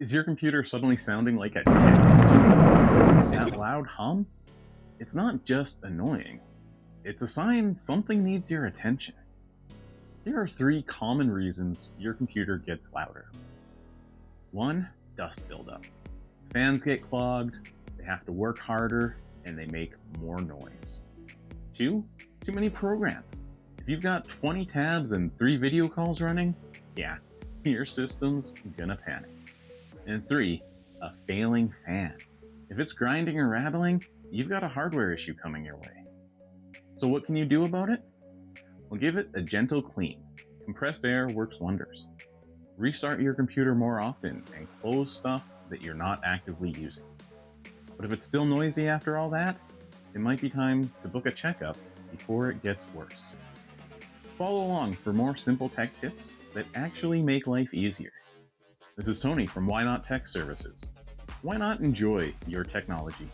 Is your computer suddenly sounding like a jet engine? That loud hum? It's not just annoying. It's a sign something needs your attention. Here are 3 common reasons your computer gets louder. 1. Dust buildup. Fans get clogged, they have to work harder, and they make more noise. 2. Too many programs. If you've got 20 tabs and 3 video calls running, yeah, your system's gonna panic. And 3. A failing fan. If it's grinding or rattling, you've got a hardware issue coming your way. So what can you do about it? Well, give it a gentle clean. Compressed air works wonders. Restart your computer more often and close stuff that you're not actively using. But if it's still noisy after all that, it might be time to book a checkup before it gets worse. Follow along for more simple tech tips that actually make life easier. This is Tony from Why Not Tech Services. Why not enjoy your technology